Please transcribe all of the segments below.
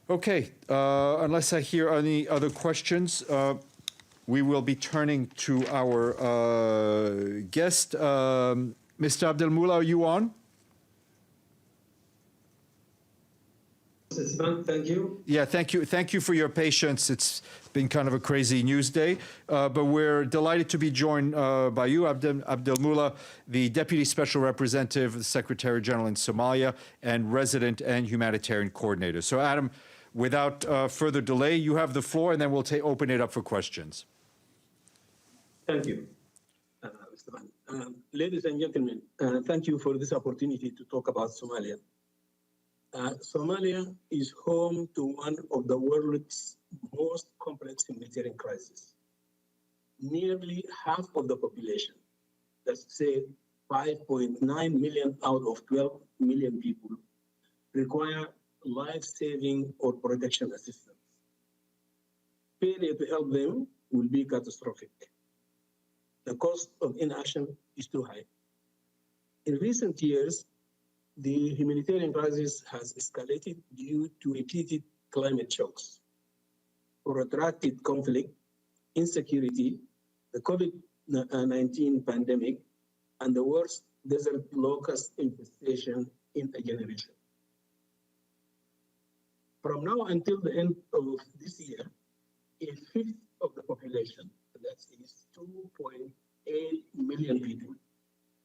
Okay, unless I hear any other questions, we will be turning to our guest. Mr. Abdelmoula, are you on? Thank you. Yeah, thank you. Thank you for your patience. It's been kind of a crazy news day, but we're delighted to be joined by you, Adam Abdelmoula, the Deputy Special Representative, the Secretary General in Somalia, and Resident and Humanitarian Coordinator. So, Adam, without further delay, you have the floor, and then we'll open it up for questions. Thank you, Mr. Van. Ladies and gentlemen, thank you for this opportunity to talk about Somalia. Somalia is home to one of the world's most complex humanitarian crises. Nearly half of the population, let's say 5.9 million out of 12 million people, require life-saving or protection assistance. Failure to help them will be catastrophic. The cost of inaction is too high. In recent years, the humanitarian crisis has escalated due to repeated climate shocks, protracted conflict, insecurity, the COVID-19 pandemic, and the worst desert locust infestation in a generation. From now until the end of this year, a fifth of the population, that is 2.8 million people,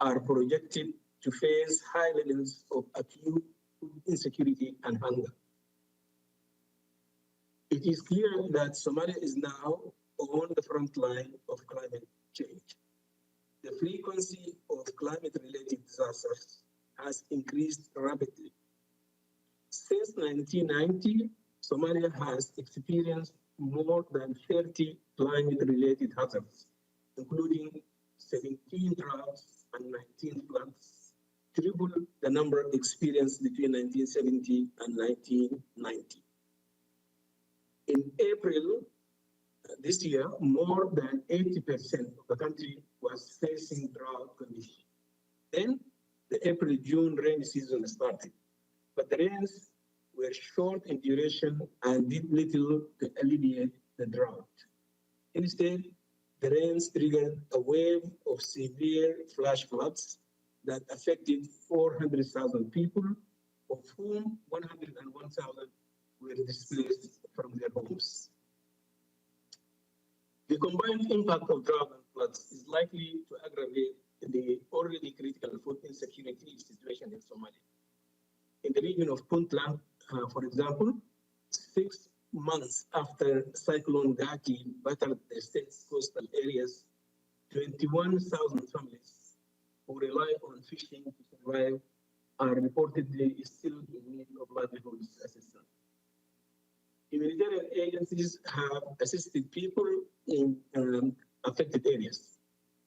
are projected to face high levels of acute food insecurity and hunger. It is clear that Somalia is now on the front line of climate change. The frequency of climate-related disasters has increased rapidly. Since 1990, Somalia has experienced more than 30 climate-related hazards, including 17 droughts and 19 floods, triple the number experienced between 1970 and 1990. In April this year, more than 80% of the country was facing drought conditions. Then the April-June rainy season started, but the rains were short in duration and did little to alleviate the drought. Instead, the rains triggered a wave of severe flash floods that affected 400,000 people, of whom 101,000 were displaced from their homes. The combined impact of drought and floods is likely to aggravate the already critical food insecurity situation in Somalia. In the region of Puntland, for example, 6 months after Cyclone Gaki battered the state's coastal areas, 21,000 families who rely on fishing to survive are reportedly still in need of livelihood assistance. Humanitarian agencies have assisted people in affected areas,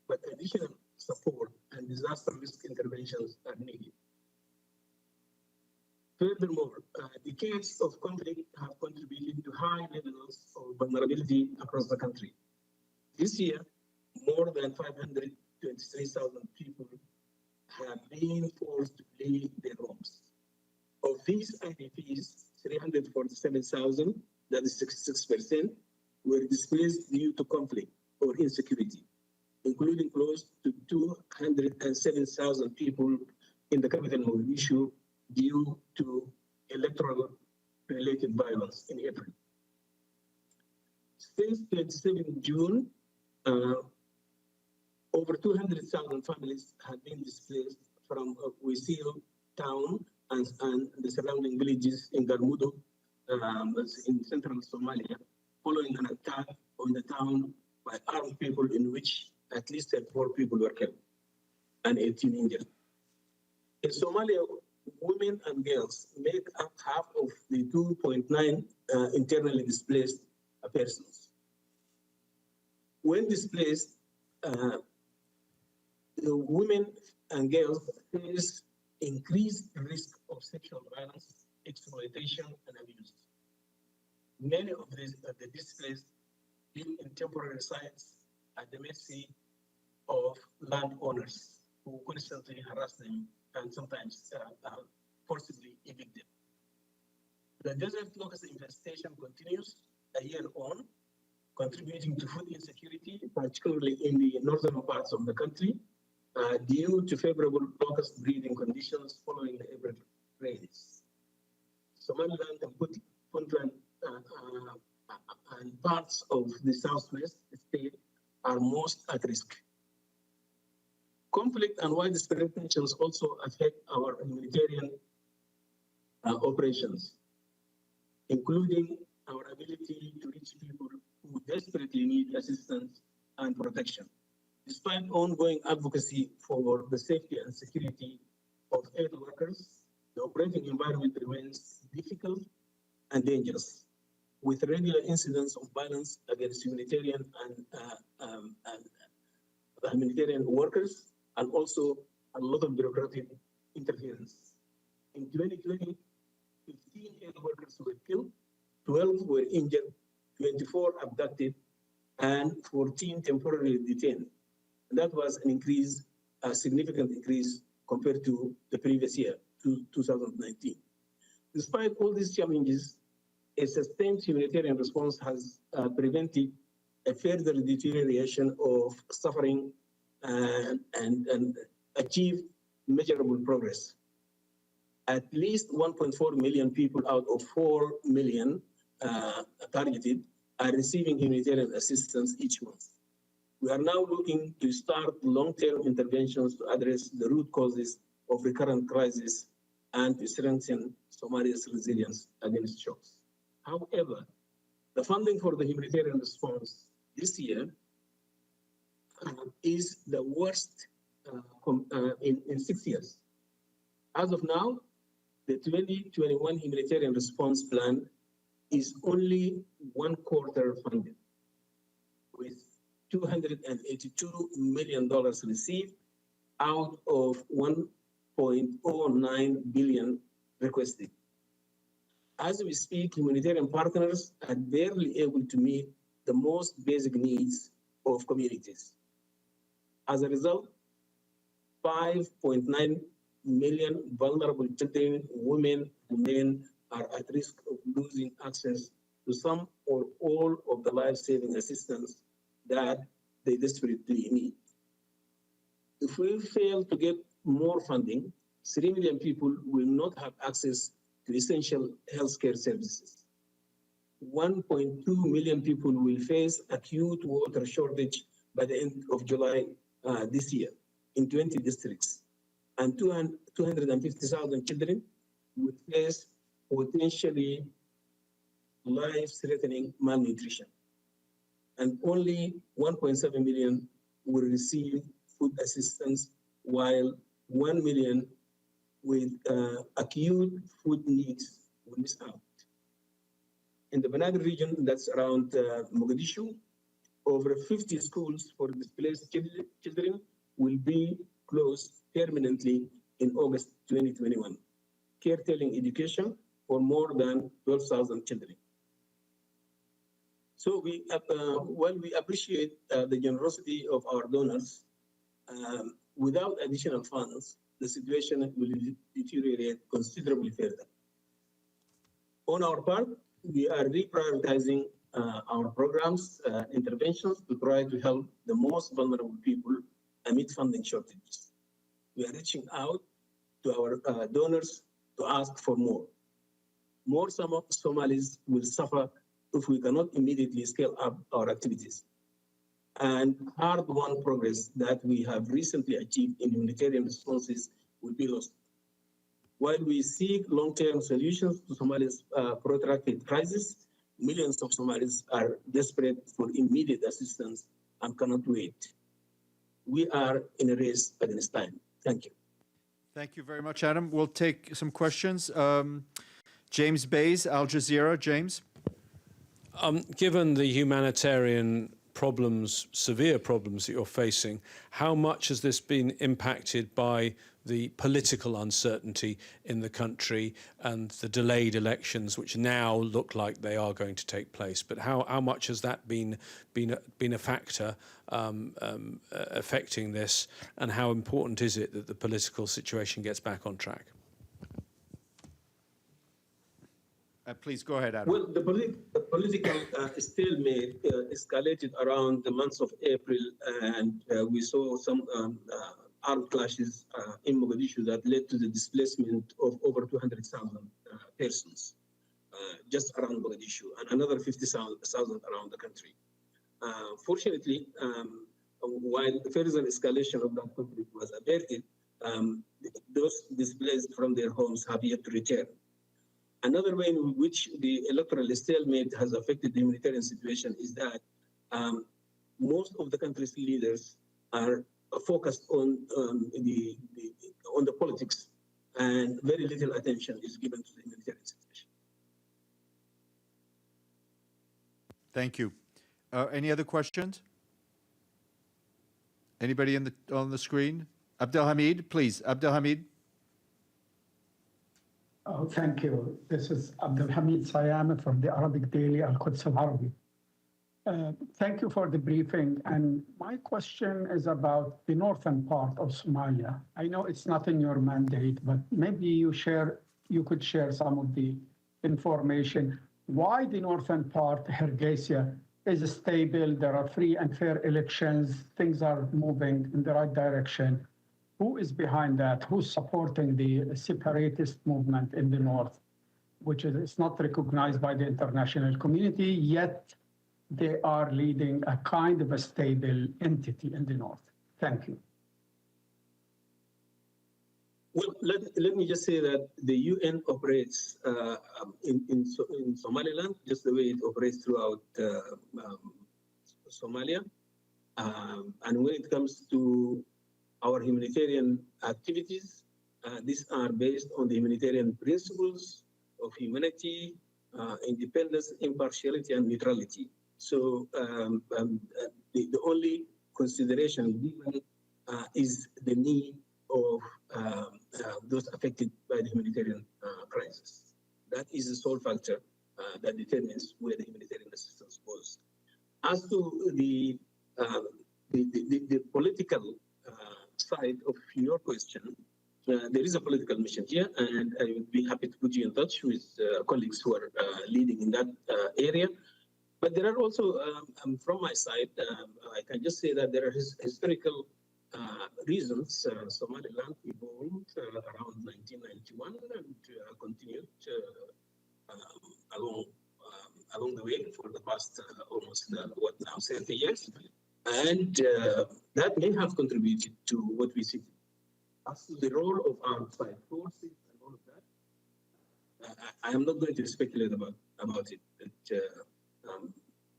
but additional support and disaster risk interventions are needed. Furthermore, decades of conflict have contributed to high levels of vulnerability across the country. This year, more than 523,000 people have been forced to leave their homes. Of these IDPs, 347,000, that is 66%, were displaced due to conflict or insecurity, including close to 207,000 people in the capital Mogadishu due to electoral-related violence in April. Since 27 June, over 200,000 families have been displaced from Wisil town and the surrounding villages in Garmudo, in central Somalia, following an attack on the town by armed people in which at least 4 people were killed and 18 injured. In Somalia, women and girls make up half of the 2.9 internally displaced persons. When displaced, the women and girls face increased risk of sexual violence, exploitation, and abuse. Many of the displaced live in temporary sites at the mercy of landowners who constantly harass them and sometimes forcibly evict them. The desert locust infestation continues a year on, contributing to food insecurity, particularly in the northern parts of the country, due to favorable locust breeding conditions following the April rains. Somaliland and Puntland and parts of the southwest state are most at risk. Conflict and widespread tensions also affect our humanitarian operations, including our ability to reach people who desperately need assistance and protection. Despite ongoing advocacy for the safety and security of aid workers, the operating environment remains difficult and dangerous, with regular incidents of violence against humanitarian and humanitarian workers, and also a lot of bureaucratic interference. In 2020, 15 aid workers were killed, 12 were injured, 24 abducted, and 14 temporarily detained. And that was an increase, a significant increase compared to the previous year, 2019. Despite all these challenges, a sustained humanitarian response has prevented a further deterioration of suffering and achieved measurable progress. At least 1.4 million people out of 4 million targeted are receiving humanitarian assistance each month. We are now looking to start long-term interventions to address the root causes of recurrent crises and to strengthen Somalia's resilience against shocks. However, the funding for the humanitarian response this year is the worst in 6 years. As of now, the 2021 humanitarian response plan is only 1/4 funded, with $282 million received out of $1.09 billion requested. As we speak, humanitarian partners are barely able to meet the most basic needs of communities. As a result, 5.9 million vulnerable children, women, and men are at risk of losing access to some or all of the life-saving assistance that they desperately need. If we fail to get more funding, 3 million people will not have access to essential healthcare services. 1.2 million people will face acute water shortage by the end of July this year in 20 districts, and 250,000 children will face potentially life-threatening malnutrition. And only 1.7 million will receive food assistance, while 1 million with acute food needs will miss out. In the Banadr region, that's around Mogadishu, over 50 schools for displaced children will be closed permanently in August 2021, curtailing education for more than 12,000 children. So while we appreciate the generosity of our donors, without additional funds, the situation will deteriorate considerably further. On our part, we are reprioritizing our programs, interventions to try to help the most vulnerable people amid funding shortages. We are reaching out to our donors to ask for more. More Somalis will suffer if we cannot immediately scale up our activities. And hard-won progress that we have recently achieved in humanitarian responses will be lost. While we seek long-term solutions to Somalia's protracted crisis, millions of Somalis are desperate for immediate assistance and cannot wait. We are in a race against time. Thank you. Thank you very much, Adam. We'll take some questions. James Bays, Al Jazeera. James? Given the humanitarian problems, severe problems that you're facing, how much has this been impacted by the political uncertainty in the country and the delayed elections, which now look like they are going to take place? But how much has that been a factor affecting this, and how important is it that the political situation gets back on track? Please go ahead, Adam. Well, the political stalemate escalated around the months of April, and we saw some armed clashes in Mogadishu that led to the displacement of over 200,000 persons just around Mogadishu, and another 50,000 around the country. Fortunately, while further escalation of that conflict was averted, those displaced from their homes have yet to return. Another way in which the electoral stalemate has affected the humanitarian situation is that most of the country's leaders are focused on the politics, and very little attention is given to the humanitarian situation. Thank you. Any other questions? Anybody on the screen? Abdelhamid, please. Abdelhamid. Oh, thank you. This is Abdelhamid Sayama from the Arabic daily Al-Quds Al-Arabi. Thank you for the briefing. And my question is about the northern part of Somalia. I know it's not in your mandate, but maybe you could share some of the information. Why the northern part, Hargeisa, is stable, there are free and fair elections, things are moving in the right direction. Who is behind that? Who's supporting the separatist movement in the north, which is not recognized by the international community, yet they are leading a kind of a stable entity in the north? Thank you. Well, let me just say that the UN operates in Somaliland just the way it operates throughout Somalia. And when it comes to our humanitarian activities, these are based on the humanitarian principles of humanity, independence, impartiality, and neutrality. So the only consideration given is the need of those affected by the humanitarian crisis. That is the sole factor that determines where the humanitarian assistance goes. As to the political side of your question, there is a political mission here, and I would be happy to put you in touch with colleagues who are leading in that area. But there are also, from my side, I can just say that there are historical reasons. Somaliland evolved around 1991 and continued along the way for the past almost 30 years. And that may have contributed to what we see. As to the role of outside forces and all of that, I am not going to speculate about it. But,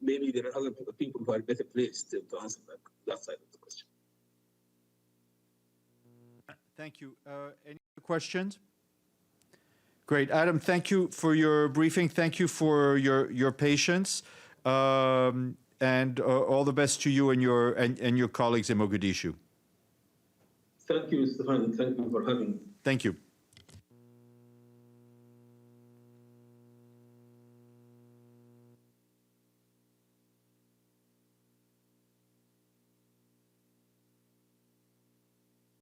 maybe there are other people who are better placed to answer that side of the question. Thank you. Any other questions? Great. Adam, thank you for your briefing. Thank you for your patience. And all the best to you and your colleagues in Mogadishu. Thank you, Stefan. Thank you for having me. Thank you.